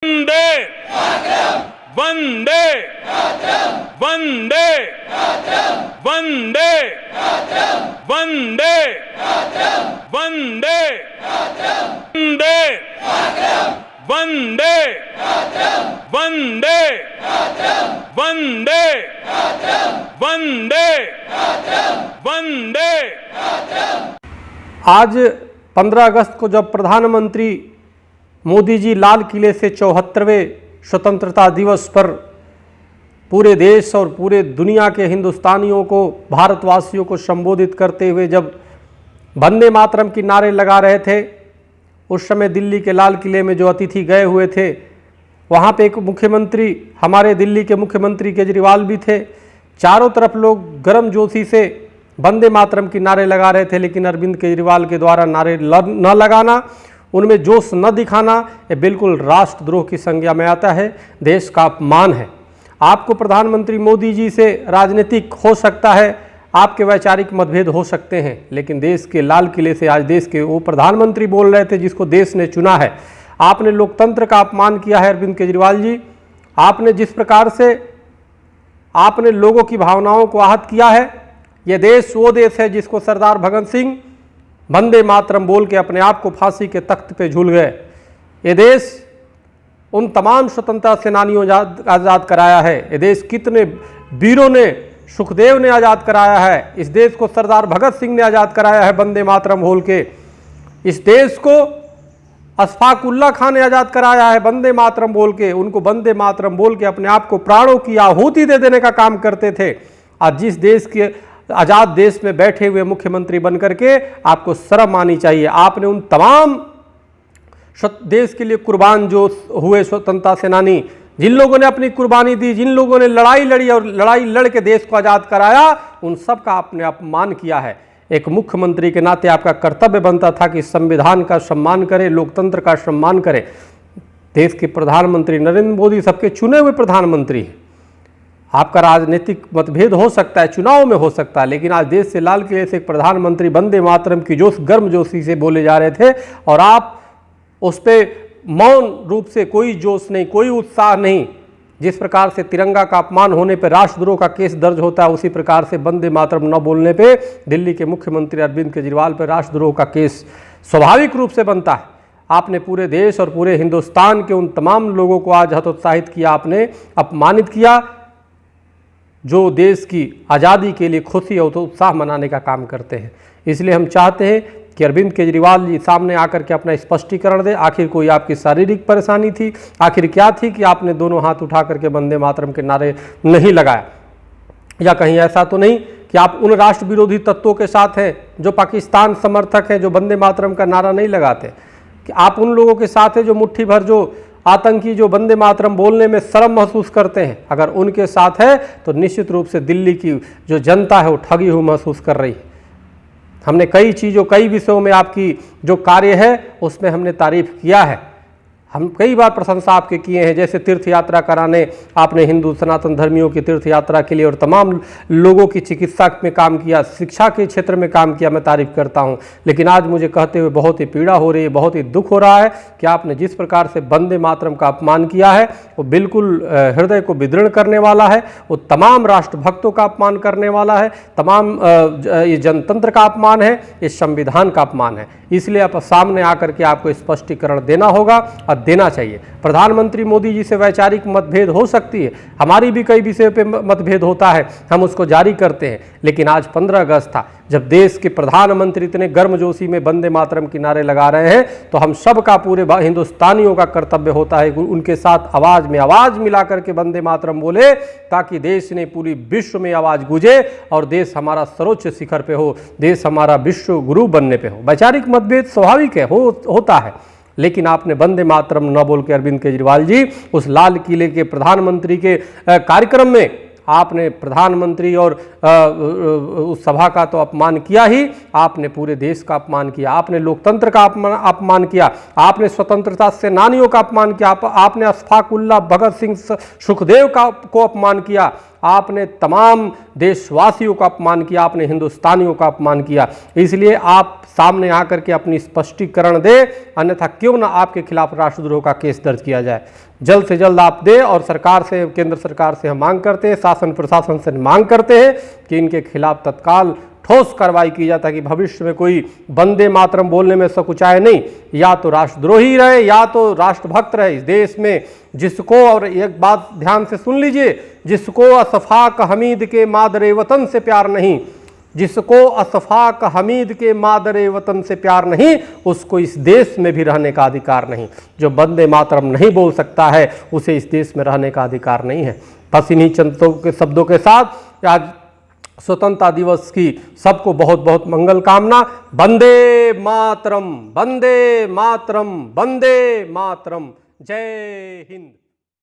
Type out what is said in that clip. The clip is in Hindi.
वंदे वंदे वंदे वंदे वंदे वंदे वंदे वंदे वंदे वंदे वंदे। आज 15 अगस्त को जब प्रधानमंत्री मोदी जी लाल किले से 74वें स्वतंत्रता दिवस पर पूरे देश और पूरे दुनिया के हिंदुस्तानियों को, भारतवासियों को संबोधित करते हुए जब वंदे मातरम की नारे लगा रहे थे, उस समय दिल्ली के लाल किले में जो अतिथि गए हुए थे, वहाँ पे एक मुख्यमंत्री, हमारे दिल्ली के मुख्यमंत्री केजरीवाल भी थे। चारों तरफ लोग गर्मजोशी से वंदे मातरम की नारे लगा रहे थे, लेकिन अरविंद केजरीवाल के द्वारा नारे न लगाना, उनमें जोश न दिखाना, ये बिल्कुल राष्ट्रद्रोह की संज्ञा में आता है, देश का अपमान है। आपको प्रधानमंत्री मोदी जी से राजनीतिक हो सकता है, आपके वैचारिक मतभेद हो सकते हैं, लेकिन देश के लाल किले से आज देश के वो प्रधानमंत्री बोल रहे थे जिसको देश ने चुना है। आपने लोकतंत्र का अपमान किया है अरविंद केजरीवाल जी। आपने जिस प्रकार से आपने लोगों की भावनाओं को आहत किया है, यह देश वो देश है जिसको सरदार भगत सिंह वंदे मातरम बोल के अपने आप को फांसी के तख्त पे झूल गए। ये देश उन तमाम स्वतंत्रता सेनानियों आज़ाद कराया है। ये देश कितने वीरों ने, सुखदेव ने आज़ाद कराया है। इस देश को सरदार भगत सिंह ने आज़ाद कराया है वंदे मातरम बोल के। इस देश को अशफाक उल्लाह खान ने आज़ाद कराया है वंदे मातरम बोल के। उनको वंदे मातरम बोल के अपने आप को प्राणों की आहुति दे देने का काम करते थे। आज जिस देश के आज़ाद देश में बैठे हुए मुख्यमंत्री बनकर के आपको शर्म आनी चाहिए। आपने उन तमाम देश के लिए कुर्बान जो हुए स्वतंत्रता सेनानी, जिन लोगों ने अपनी कुर्बानी दी, जिन लोगों ने लड़ाई लड़ी और लड़ाई लड़ के देश को आज़ाद कराया, उन सब का आपने अपमान किया है। एक मुख्यमंत्री के नाते आपका कर्तव्य बनता था कि संविधान का सम्मान करे, लोकतंत्र का सम्मान करे। देश के प्रधानमंत्री नरेंद्र मोदी सबके चुने हुए प्रधानमंत्री हैं। आपका राजनीतिक मतभेद हो सकता है, चुनाव में हो सकता है, लेकिन आज देश से लाल किले से एक प्रधानमंत्री वंदे मातरम की जोश गर्मजोशी से बोले जा रहे थे और आप उस पर मौन रूप से, कोई जोश नहीं, कोई उत्साह नहीं। जिस प्रकार से तिरंगा का अपमान होने पर राष्ट्रद्रोह का केस दर्ज होता है, उसी प्रकार से वंदे मातरम न बोलने पे दिल्ली के मुख्यमंत्री अरविंद केजरीवाल पर राष्ट्रद्रोह का केस स्वाभाविक रूप से बनता है। आपने पूरे देश और पूरे हिंदुस्तान के उन तमाम लोगों को आज हतोत्साहित किया, आपने अपमानित किया जो देश की आज़ादी के लिए खुशी और उत्साह मनाने का काम करते हैं। इसलिए हम चाहते हैं कि अरविंद केजरीवाल जी सामने आकर के अपना स्पष्टीकरण दें। आखिर कोई आपकी शारीरिक परेशानी थी, आखिर क्या थी कि आपने दोनों हाथ उठा करके वंदे मातरम के नारे नहीं लगाया? या कहीं ऐसा तो नहीं कि आप उन राष्ट्र विरोधी तत्वों के साथ हैं जो पाकिस्तान समर्थक हैं, जो वंदे मातरम का नारा नहीं लगाते? कि आप उन लोगों के साथ हैं जो मुट्ठी भर जो आतंकी जो वंदे मातरम बोलने में शर्म महसूस करते हैं? अगर उनके साथ है तो निश्चित रूप से दिल्ली की जो जनता है वो ठगी हुई महसूस कर रही है। हमने कई चीज़ों, कई विषयों में आपकी जो कार्य है उसमें हमने तारीफ किया है। हम कई बार प्रशंसा आपके किए हैं, जैसे तीर्थ यात्रा कराने आपने हिंदू सनातन धर्मियों की तीर्थ यात्रा के लिए और तमाम लोगों की चिकित्सा में काम किया, शिक्षा के क्षेत्र में काम किया, मैं तारीफ करता हूं। लेकिन आज मुझे कहते हुए बहुत ही पीड़ा हो रही है, बहुत ही दुख हो रहा है कि आपने जिस प्रकार से वंदे मातरम का अपमान किया है वो बिल्कुल हृदय को विदीर्ण करने वाला है, वो तमाम राष्ट्रभक्तों का अपमान करने वाला है, तमाम ये जनतंत्र का अपमान है, ये संविधान का अपमान है। इसलिए आप सामने आकर के आपको स्पष्टीकरण देना होगा और देना चाहिए। प्रधानमंत्री मोदी जी से वैचारिक मतभेद हो सकती है, हमारी भी कई विषयों पे मतभेद होता है, हम उसको जारी करते हैं, लेकिन आज 15 अगस्त था जब देश के प्रधानमंत्री इतने गर्मजोशी में वंदे मातरम की नारे लगा रहे हैं, तो हम सब का, पूरे हिंदुस्तानियों का कर्तव्य होता है उनके साथ आवाज़ में आवाज़ मिलाकर के वंदे मातरम बोले, ताकि देश ने पूरी विश्व में आवाज़ गूंजे और देश हमारा सर्वोच्च शिखर पे हो, देश हमारा विश्व गुरु बनने पे हो। वैचारिक मतभेद स्वाभाविक है, होता है, लेकिन आपने वंदे मातरम न बोल के अरविंद केजरीवाल जी उस लाल किले के प्रधानमंत्री के कार्यक्रम में आपने प्रधानमंत्री और उस सभा का तो अपमान किया ही, आपने पूरे देश का अपमान किया, आपने लोकतंत्र का अपमान किया, आपने स्वतंत्रता सेनानियों का अपमान किया, आपने अशफाक उल्लाह भगत सिंह सुखदेव को अपमान किया, आपने तमाम देशवासियों का अपमान किया, आपने हिंदुस्तानियों का अपमान किया। इसलिए आप सामने आकर के अपनी स्पष्टीकरण दे, अन्यथा क्यों ना आपके खिलाफ राष्ट्रद्रोह का केस दर्ज किया जाए। जल्द से जल्द आप दे, और सरकार से, केंद्र सरकार से हम मांग करते हैं, शासन प्रशासन से मांग करते हैं कि इनके खिलाफ तत्काल ठोस कार्रवाई की जाए, ताकि भविष्य में कोई वंदे मातरम बोलने में सकुचाए नहीं, या तो राष्ट्रद्रोही रहे या तो राष्ट्रभक्त रहे इस देश में। जिसको, और एक बात ध्यान से सुन लीजिए, जिसको अशफाक हमीद के मादरे वतन से प्यार नहीं, जिसको अशफाक हमीद के मादरे वतन से प्यार नहीं, उसको इस देश में भी रहने का अधिकार नहीं। जो वंदे मातरम नहीं बोल सकता है, उसे इस देश में रहने का अधिकार नहीं है। बस इन्हीं चंद के शब्दों के साथ आज स्वतंत्रता दिवस की सबको बहुत बहुत मंगल कामना। वंदे मातरम, वंदे मातरम, वंदे मातरम। जय हिंद।